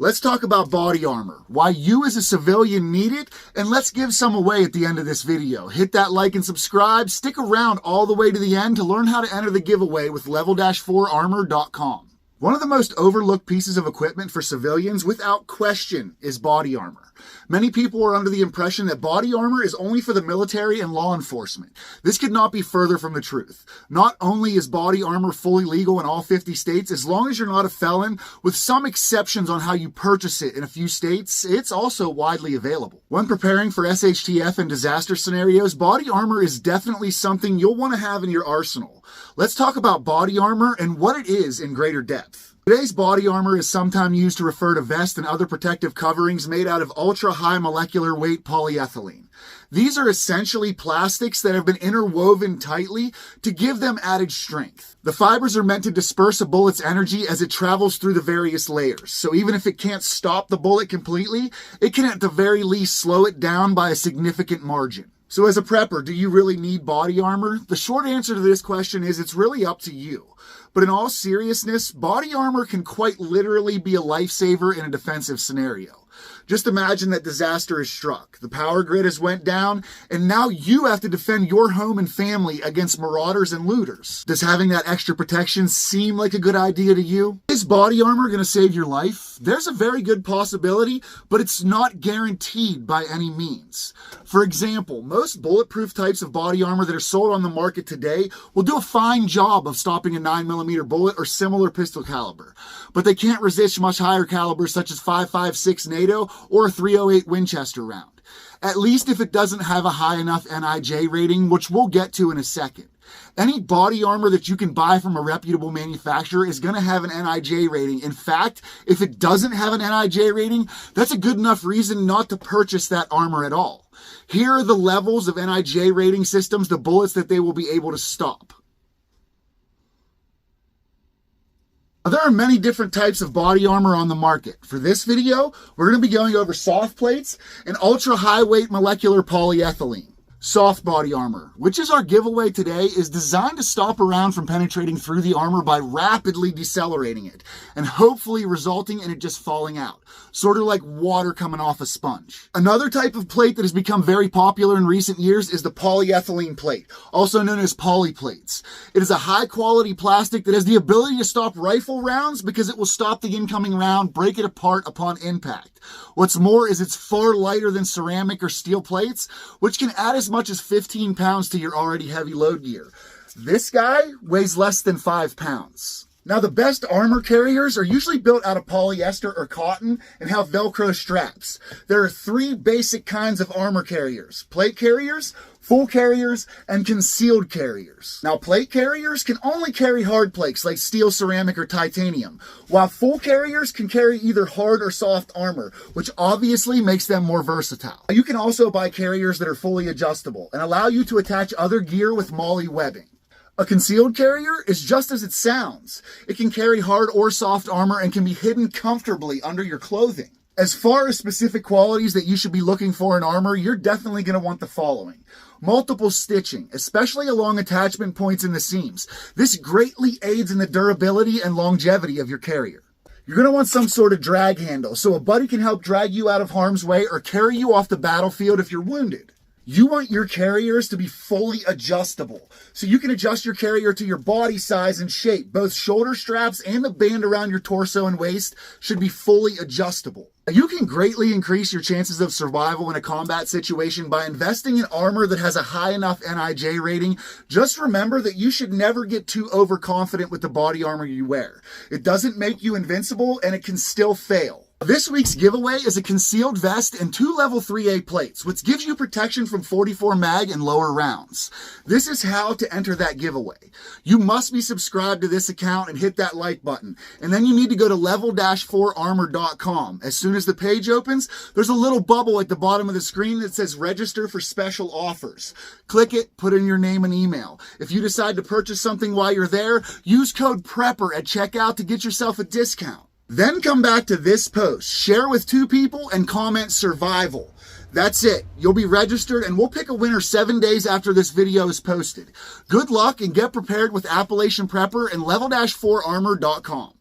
Let's talk about body armor, why you as a civilian need it, and let's give some away at the end of this video. Hit that like and subscribe, stick around all the way to the end to learn how to enter the giveaway with Level-4armor.com. One of the most overlooked pieces of equipment for civilians, without question, is body armor. Many people are under the impression that body armor is only for the military and law enforcement. This could not be further from the truth. Not only is body armor fully legal in all 50 states, as long as you're not a felon, with some exceptions on how you purchase it in a few states, it's also widely available. When preparing for SHTF and disaster scenarios, body armor is definitely something you'll want to have in your arsenal. Let's talk about body armor and what it is in greater depth. Today's body armor is sometimes used to refer to vests and other protective coverings made out of ultra-high molecular weight polyethylene. These are essentially plastics that have been interwoven tightly to give them added strength. The fibers are meant to disperse a bullet's energy as it travels through the various layers. So even if it can't stop the bullet completely, it can at the very least slow it down by a significant margin. So as a prepper, do you really need body armor? The short answer to this question is it's really up to you. But in all seriousness, body armor can quite literally be a lifesaver in a defensive scenario. Just imagine that disaster is struck, the power grid has went down, and now you have to defend your home and family against marauders and looters. Does having that extra protection seem like a good idea to you? Is body armor going to save your life? There's a very good possibility, but it's not guaranteed by any means. For example, most bulletproof types of body armor that are sold on the market today will do a fine job of stopping a 9mm bullet or similar pistol caliber, but they can't resist much higher calibers such as 5.56 NATO or a .308 Winchester round, at least if it doesn't have a high enough NIJ rating, which we'll get to in a second. Any body armor that you can buy from a reputable manufacturer is going to have an NIJ rating. In fact, if it doesn't have an NIJ rating, that's a good enough reason not to purchase that armor at all. Here are the levels of NIJ rating systems, the bullets that they will be able to stop. There are many different types of body armor on the market. For this video, we're going to be going over soft plates and ultra high weight molecular polyethylene. Soft body armor, which is our giveaway today, is designed to stop a round from penetrating through the armor by rapidly decelerating it and hopefully resulting in it just falling out, sort of like water coming off a sponge. Another type of plate that has become very popular in recent years is the polyethylene plate, also known as poly plates. It is a high quality plastic that has the ability to stop rifle rounds because it will stop the incoming round, break it apart upon impact. What's more is it's far lighter than ceramic or steel plates, which can add as much as 15 pounds to your already heavy load gear. This guy weighs less than 5 pounds. Now, the best armor carriers are usually built out of polyester or cotton and have Velcro straps. There are 3 basic kinds of armor carriers: plate carriers, full carriers, and concealed carriers. Now, plate carriers can only carry hard plates like steel, ceramic, or titanium, while full carriers can carry either hard or soft armor, which obviously makes them more versatile. You can also buy carriers that are fully adjustable and allow you to attach other gear with MOLLE webbing. A concealed carrier is just as it sounds. It can carry hard or soft armor and can be hidden comfortably under your clothing. As far as specific qualities that you should be looking for in armor, you're definitely going to want the following. Multiple stitching, especially along attachment points in the seams. This greatly aids in the durability and longevity of your carrier. You're going to want some sort of drag handle, so a buddy can help drag you out of harm's way or carry you off the battlefield if you're wounded. You want your carriers to be fully adjustable, so you can adjust your carrier to your body size and shape. Both shoulder straps and the band around your torso and waist should be fully adjustable. You can greatly increase your chances of survival in a combat situation by investing in armor that has a high enough NIJ rating. Just remember that you should never get too overconfident with the body armor you wear. It doesn't make you invincible, and it can still fail. This week's giveaway is a concealed vest and 2 Level IIIA plates, which gives you protection from 44 mag and lower rounds. This is how to enter that giveaway. You must be subscribed to this account and hit that like button. And then you need to go to Level-4armor.com. As soon as the page opens, there's a little bubble at the bottom of the screen that says register for special offers. Click it, put in your name and email. If you decide to purchase something while you're there, use code PREPPER at checkout to get yourself a discount. Then come back to this post, share with 2 people, and comment survival. That's it. You'll be registered, and we'll pick a winner 7 days after this video is posted. Good luck, and get prepared with Appalachian Prepper and Level-4armor.com.